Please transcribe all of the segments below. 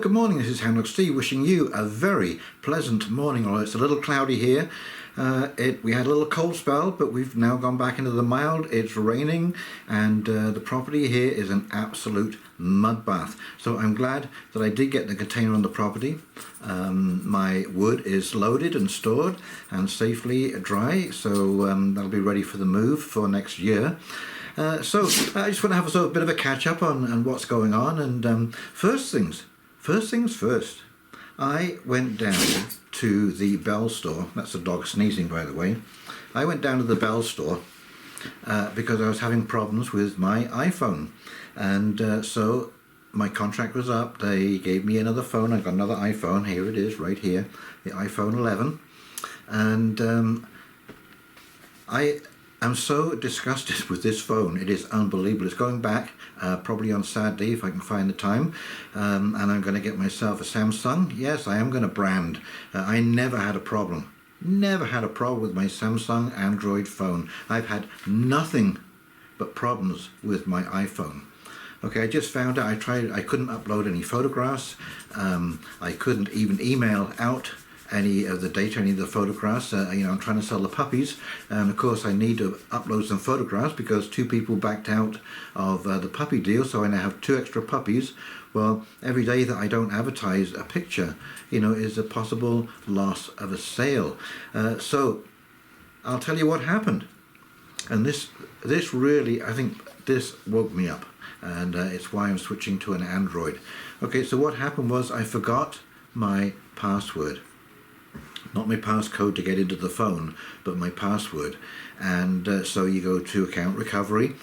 Good morning, this is Houndog Steve wishing you a very pleasant morning. Although it's a little cloudy here. We had a little cold spell, but we've now gone back into the mild. It's raining and the property here is an absolute mud bath. So I'm glad that I did get the container on the property. My wood is loaded and stored and safely dry, so that'll be ready for the move for next year. So I just want to have a bit of a catch up on what's going on. And first things first. I went down to the Bell store. That's the dog sneezing, by the way. I went down to the Bell store because I was having problems with my iPhone. And so my contract was up. They gave me another phone. I got another iPhone. Here it is, right here, the iPhone 11. And I'm so disgusted with this phone. It is unbelievable. It's going back probably on Saturday if I can find the time, and I'm going to get myself a Samsung. Yes, I am going to brand. I never had a problem with my Samsung Android phone. I've had nothing but problems with my iPhone. Okay, I just found out. I couldn't upload any photographs. I couldn't even email out any of the data, any of the photographs. I'm trying to sell the puppies, and of course I need to upload some photographs because 2 people backed out of the puppy deal, so I now have 2 extra puppies. Well, every day that I don't advertise a picture, is a possible loss of a sale. So I'll tell you what happened, and this really, I think this woke me up, and it's why I'm switching to an Android. Okay, so what happened was I forgot my password. Not my passcode to get into the phone, but my password. And so you go to account recovery,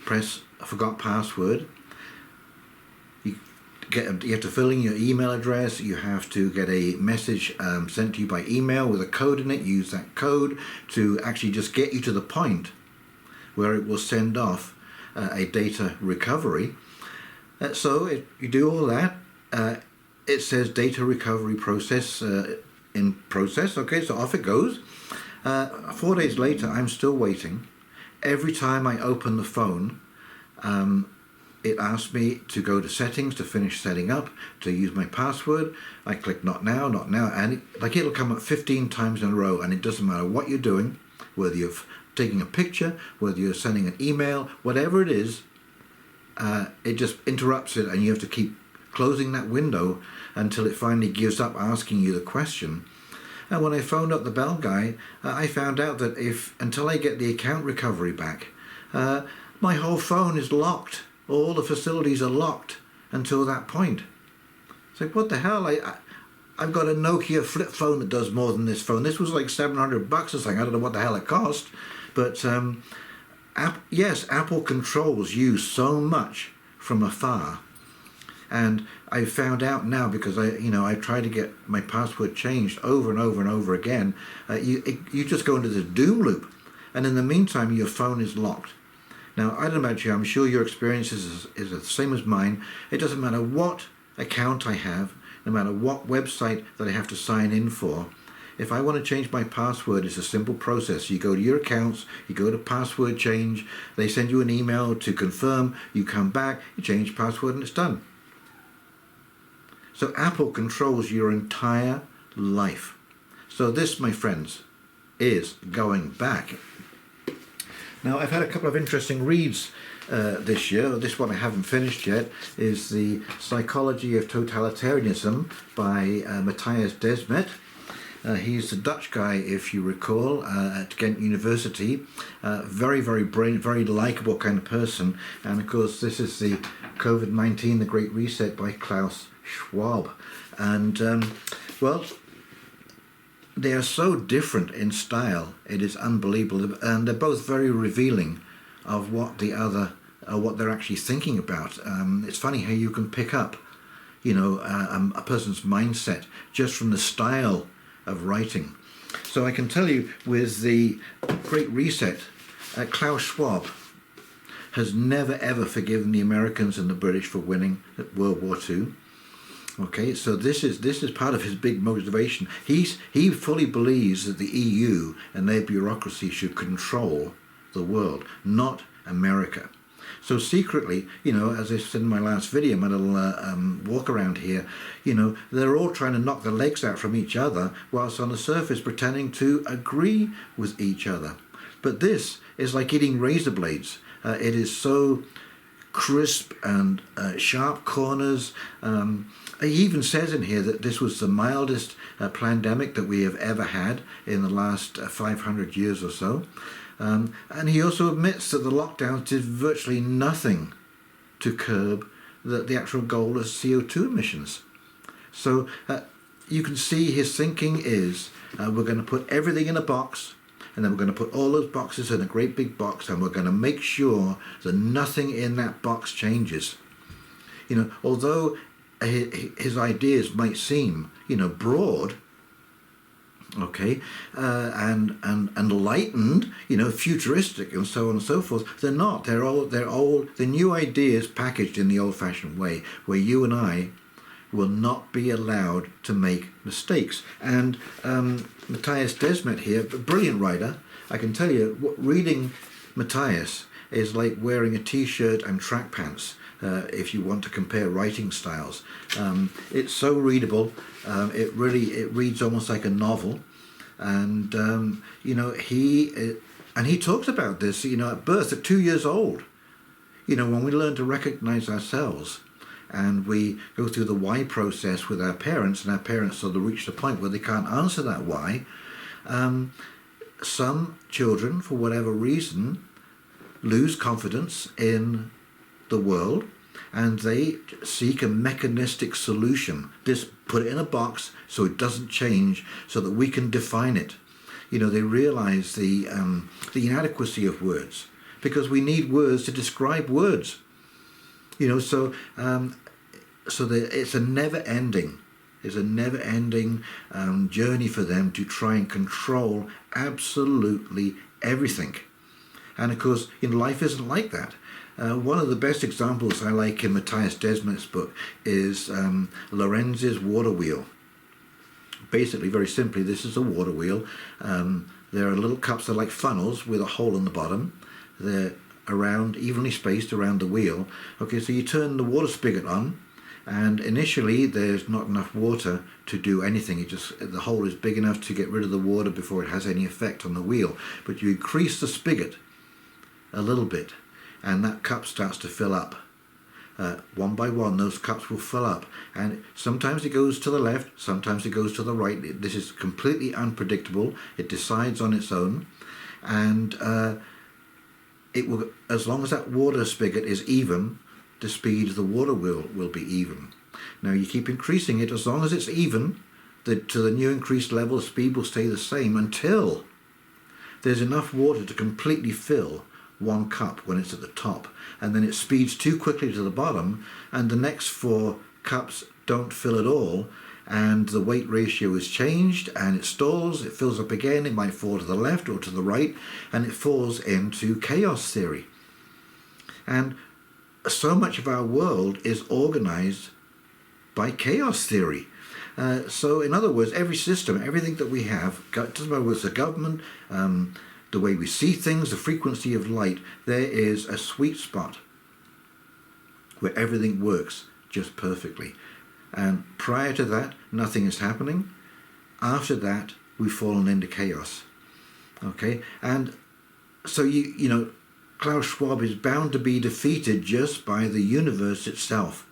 press forgot password. You have to fill in your email address. You have to get a message sent to you by email with a code in it. Use that code to actually just get you to the point where it will send off a data recovery. So you do all that. It says data recovery process in process. Okay, so off it goes. 4 days later, I'm still waiting. Every time I open the phone, it asks me to go to settings to finish setting up, to use my password. I click not now, and it'll come up 15 times in a row, and it doesn't matter what you're doing, whether you're taking a picture, whether you're sending an email, whatever it is, it just interrupts it, and you have to keep closing that window until it finally gives up asking you the question. And when I phoned up the Bell guy, I found out that until I get the account recovery back, my whole phone is locked. All the facilities are locked until that point. It's like, what the hell? I've got a Nokia flip phone that does more than this phone. This was like $700 or something. I don't know what the hell it cost. But yes, Apple controls you so much from afar. And I found out now, because I tried to get my password changed over and over and over again. You just go into this doom loop, and in the meantime your phone is locked. Now, I don't know about you, I'm sure your experience is the same as mine. It doesn't matter what account I have, no matter what website that I have to sign in for. If I want to change my password, it's a simple process. You go to your accounts, you go to password change, they send you an email to confirm, you come back, you change password, and it's done. So Apple controls your entire life. So this, my friends, is going back. Now, I've had a couple of interesting reads this year. This one I haven't finished yet is The Psychology of Totalitarianism by Mattias Desmet. He's a Dutch guy, if you recall, at Ghent University. Very, very brilliant, very likeable kind of person. And of course, this is the COVID-19, The Great Reset by Klaus Schwab. And well, they are so different in style, it is unbelievable, and they're both very revealing of what they're actually thinking about. It's funny how you can pick up a person's mindset just from the style of writing. So I can tell you, with the Great Reset, Klaus Schwab has never ever forgiven the Americans and the British for winning at World War II. Okay, so this is part of his big motivation. He fully believes that the EU and their bureaucracy should control the world, not America. So secretly, as I said in my last video, my little walk around here, they're all trying to knock the legs out from each other, whilst on the surface pretending to agree with each other. But this is like eating razor blades. It is so crisp and sharp corners. He even says in here that this was the mildest pandemic that we have ever had in the last 500 years or so. And he also admits that the lockdowns did virtually nothing to curb the actual goal of CO2 emissions. So you can see his thinking is we're going to put everything in a box, and then we're going to put all those boxes in a great big box, and we're going to make sure that nothing in that box changes. Although his ideas might seem, broad, okay, and enlightened, futuristic and so on and so forth, they're not. They're new ideas packaged in the old-fashioned way, where you and I will not be allowed to make mistakes. And Mattias Desmet here, a brilliant writer. I can tell you, reading Mattias is like wearing a t-shirt and track pants, if you want to compare writing styles. It's so readable. It reads almost like a novel. And, he talks about this, at birth, at 2 years old. When we learn to recognize ourselves, and we go through the why process with our parents, and our parents sort of reach the point where they can't answer that why. Some children, for whatever reason, lose confidence in the world, and they seek a mechanistic solution. Just put it in a box so it doesn't change, so that we can define it. They realize the inadequacy of words, because we need words to describe words. So it's a never-ending journey for them to try and control absolutely everything. And of course, life isn't like that. One of the best examples I like in Mattias Desmet's book is Lorenz's water wheel. Basically, very simply, this is a water wheel. There are little cups that are like funnels with a hole in the bottom. They're evenly spaced around the wheel. Okay, so you turn the water spigot on, and initially there's not enough water to do anything. The hole is big enough to get rid of the water before it has any effect on the wheel. But you increase the spigot a little bit, and that cup starts to fill up. One by one, those cups will fill up, and sometimes it goes to the left, sometimes it goes to the right. This is completely unpredictable. It decides on its own, and it will, as long as that water spigot is even, the speed of the water wheel will be even. Now you keep increasing it. As long as it's even, to the new increased level, the speed will stay the same until there's enough water to completely fill one cup when it's at the top, and then it speeds too quickly to the bottom, and the next 4 cups don't fill at all, and the weight ratio is changed, and it stalls, it fills up again, it might fall to the left or to the right, and it falls into chaos theory. And so much of our world is organized by chaos theory. So in other words, every system, everything that we have, doesn't matter whether it's the government, the way we see things, the frequency of light, there is a sweet spot where everything works just perfectly. And prior to that, nothing is happening. After that, we've fallen into chaos. Okay? And so, Klaus Schwab is bound to be defeated just by the universe itself.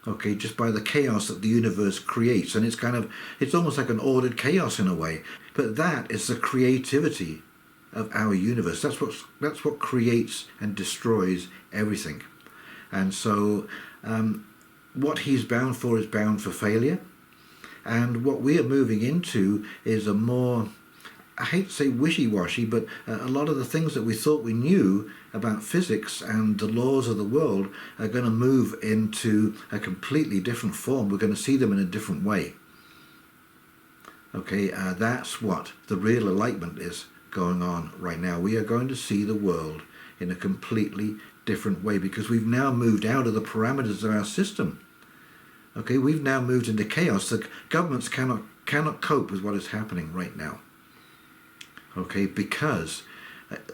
Okay, just by the chaos that the universe creates. And it's almost like an ordered chaos in a way. But that is the creativity of our universe. That's what creates and destroys everything. And so what he's bound for is bound for failure. And what we are moving into is a more, I hate to say wishy-washy, but a lot of the things that we thought we knew about physics and the laws of the world are going to move into a completely different form. We're going to see them in a different way. Okay, that's what the real enlightenment is going on right now. We are going to see the world in a completely different way, because we've now moved out of the parameters of our system. Okay, we've now moved into chaos. The governments cannot cope with what is happening right now. Okay, because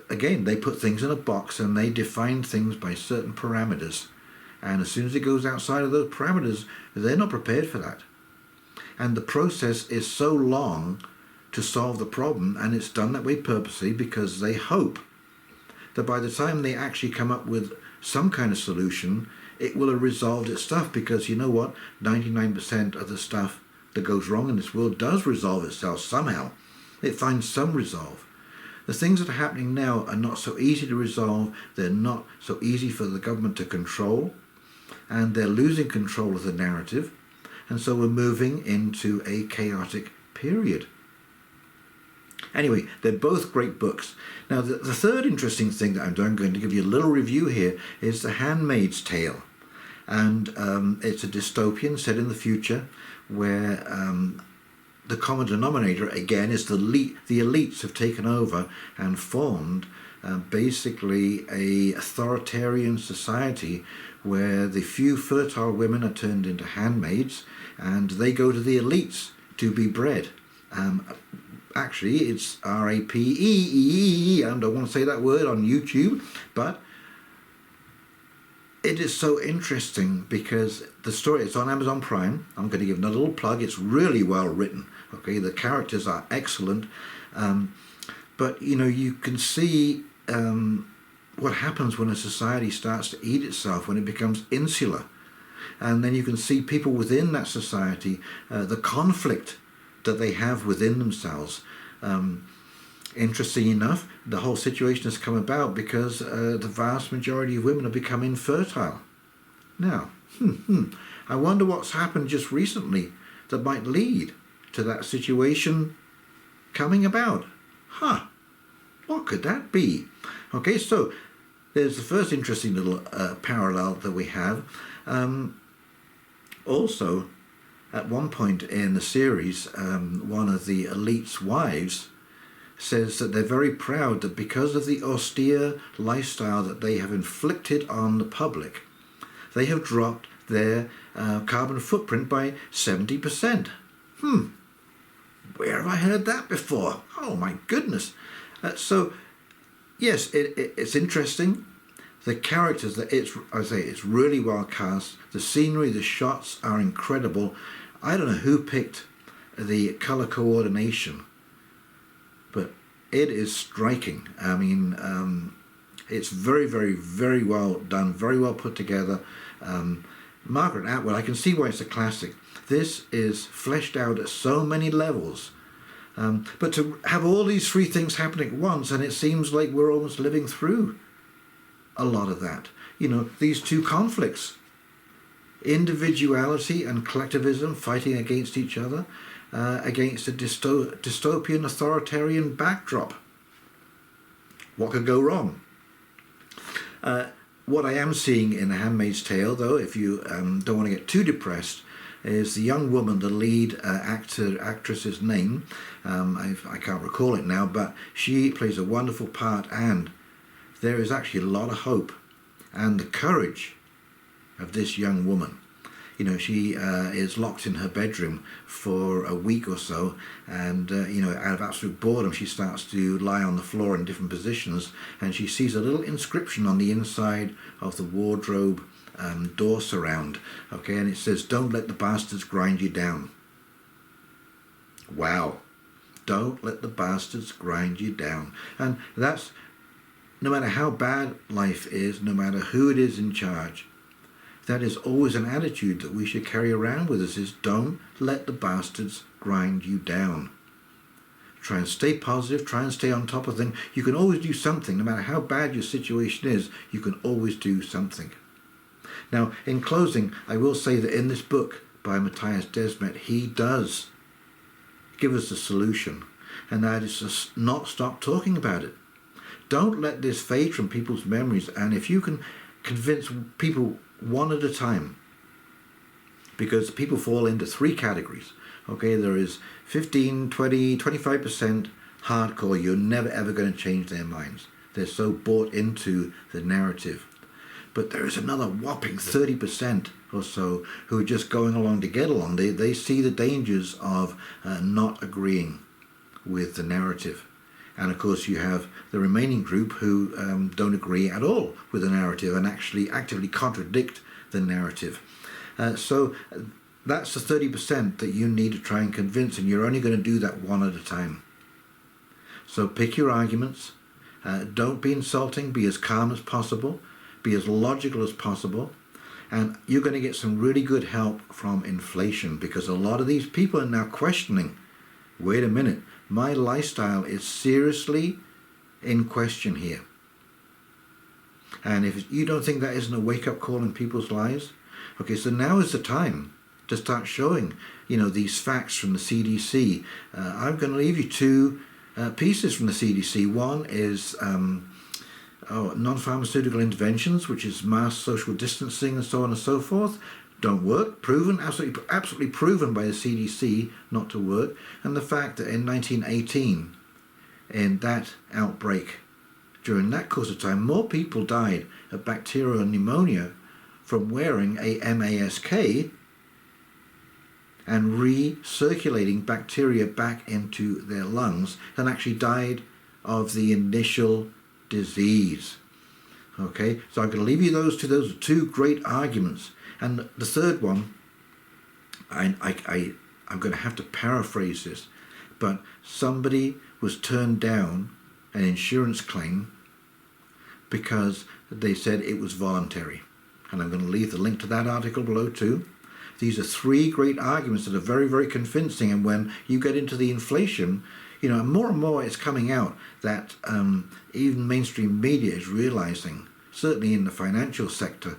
Again, they put things in a box and they define things by certain parameters. And as soon as it goes outside of those parameters, they're not prepared for that. And the process is so long to solve the problem, and it's done that way purposely because they hope that by the time they actually come up with some kind of solution, it will have resolved its stuff, because you know what? 99% of the stuff that goes wrong in this world does resolve itself somehow. It finds some resolve. The things that are happening now are not so easy to resolve, they're not so easy for the government to control, and they're losing control of the narrative, and so we're moving into a chaotic period. Anyway, they're both great books. Now, the third interesting thing that I'm doing, I'm going to give you a little review here, is The Handmaid's Tale. And it's a dystopian set in the future where the common denominator, again, is the elites have taken over and formed basically a authoritarian society where the few fertile women are turned into handmaids and they go to the elites to be bred. Actually, it's R-A-P-E-E-E. I don't want to say that word on YouTube, but it is so interesting because the story, it's on Amazon Prime. I'm going to give it a little plug. It's really well written. Okay, the characters are excellent. But, you know, you can see what happens when a society starts to eat itself, when it becomes insular. And then you can see people within that society, the conflict that they have within themselves. Interesting enough, the whole situation has come about because the vast majority of women have become infertile. Now, I wonder what's happened just recently that might lead to that situation coming about. What could that be? Okay, so there's the first interesting little parallel that we have. Also, at one point in the series, one of the elite's wives says that they're very proud that because of the austere lifestyle that they have inflicted on the public, they have dropped their carbon footprint by 70%. Where have I heard that before? Oh my goodness. So, yes, it's interesting. The characters, it's really well cast. The scenery, the shots are incredible. I don't know who picked the color coordination, but it is striking. I mean, it's very, very, very well done, very well put together. Margaret Atwood, I can see why it's a classic. This is fleshed out at so many levels. But to have all these three things happening at once, and it seems like we're almost living through a lot of that. You know, these two conflicts. Individuality and collectivism fighting against each other, against a dystopian authoritarian backdrop. What could go wrong? What I am seeing in The Handmaid's Tale, though, if you don't want to get too depressed, is the young woman, the lead actress's name. I can't recall it now, but she plays a wonderful part, and there is actually a lot of hope and the courage of this young woman. You know, she is locked in her bedroom for a week or so, and you know, out of absolute boredom, she starts to lie on the floor in different positions, and she sees a little inscription on the inside of the wardrobe door surround. Okay, and it says, "Don't let the bastards grind you down." Wow, don't let the bastards grind you down. And that's, no matter how bad life is, no matter who it is in charge, that is always an attitude that we should carry around with us, is don't let the bastards grind you down. Try and stay positive, try and stay on top of things. You can always do something, no matter how bad your situation is, you can always do something. Now, in closing, I will say that in this book by Mattias Desmet, he does give us a solution, and that is to not stop talking about it. Don't let this fade from people's memories, and if you can convince people one at a time, because people fall into three categories. Okay, there is 15, 20, 25% hardcore. You're never ever going to change their minds. They're so bought into the narrative. But there is another whopping 30% or so who are just going along to get along. They see the dangers of not agreeing with the narrative. And of course you have the remaining group who don't agree at all with the narrative and actually actively contradict the narrative. So that's the 30% that you need to try and convince, and you're only going to do that one at a time. So pick your arguments. Don't be insulting. Be as calm as possible. Be as logical as possible. And you're going to get some really good help from inflation, because a lot of these people are now questioning, wait a minute, my lifestyle is seriously in question here. And if you don't think that isn't a wake-up call in people's lives, okay, so now is the time to start showing, these facts from the CDC. I'm going to leave you two pieces from the CDC. One is non-pharmaceutical interventions, which is mass social distancing and so on and so forth, don't work. Proven, absolutely proven by the CDC not to work. And the fact that in 1918, in that outbreak, during that course of time, more people died of bacterial pneumonia from wearing a mask and recirculating bacteria back into their lungs than actually died of the initial disease. Okay, so I'm going to leave you those two. Those are two great arguments. And the third one, I'm going to have to paraphrase this, but somebody was turned down an insurance claim because they said it was voluntary. And I'm going to leave the link to that article below too. These are three great arguments that are very, very convincing. And when you get into the inflation, more and more it's coming out that even mainstream media is realizing, certainly in the financial sector,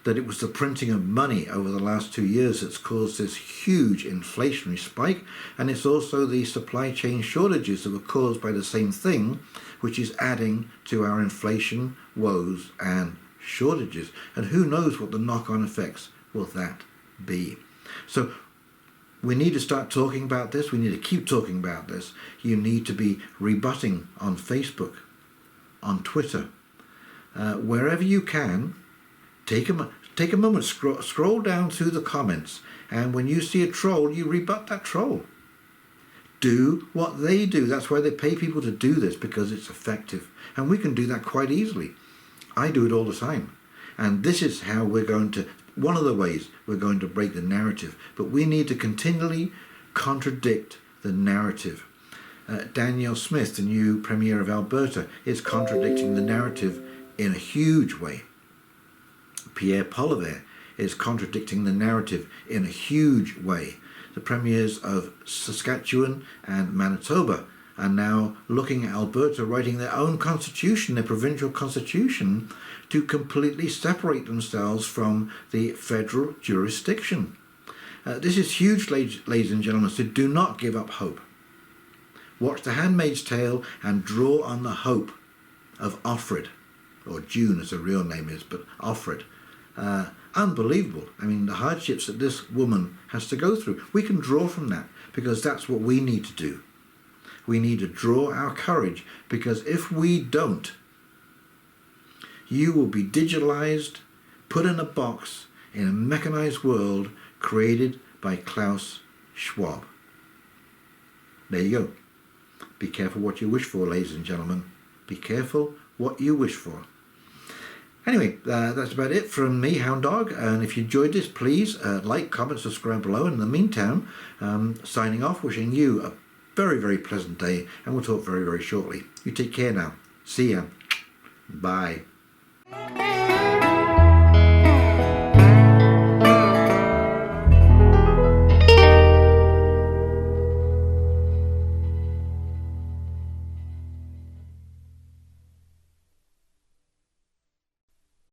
that it was the printing of money over the last 2 years that's caused this huge inflationary spike. And it's also the supply chain shortages that were caused by the same thing, which is adding to our inflation woes and shortages. And who knows what the knock-on effects will that be. So we need to start talking about this. We need to keep talking about this. You need to be rebutting on Facebook, on Twitter, wherever you can. Take a moment, scroll down through the comments, and when you see a troll, you rebut that troll. Do what they do. That's why they pay people to do this, because it's effective. And we can do that quite easily. I do it all the time. And this is how one of the ways we're going to break the narrative. But we need to continually contradict the narrative. Danielle Smith, the new Premier of Alberta, is contradicting the narrative in a huge way. Pierre Poilievre is contradicting the narrative in a huge way. The premiers of Saskatchewan and Manitoba are now looking at Alberta writing their own constitution, their provincial constitution, to completely separate themselves from the federal jurisdiction. This is huge, ladies and gentlemen, so do not give up hope. Watch The Handmaid's Tale and draw on the hope of Offred, or June as her real name is, but Offred. Unbelievable. I mean, the hardships that this woman has to go through. We can draw from that, because that's what we need to do. We need to draw our courage, because if we don't, you will be digitalized, put in a box, in a mechanized world created by Klaus Schwab. There you go. Be careful what you wish for, ladies and gentlemen. Be careful what you wish for. Anyway, that's about it from me, Houndog. And if you enjoyed this, please like, comment, subscribe below. And in the meantime, signing off, wishing you a very, very pleasant day. And we'll talk very, very shortly. You take care now. See ya. Bye.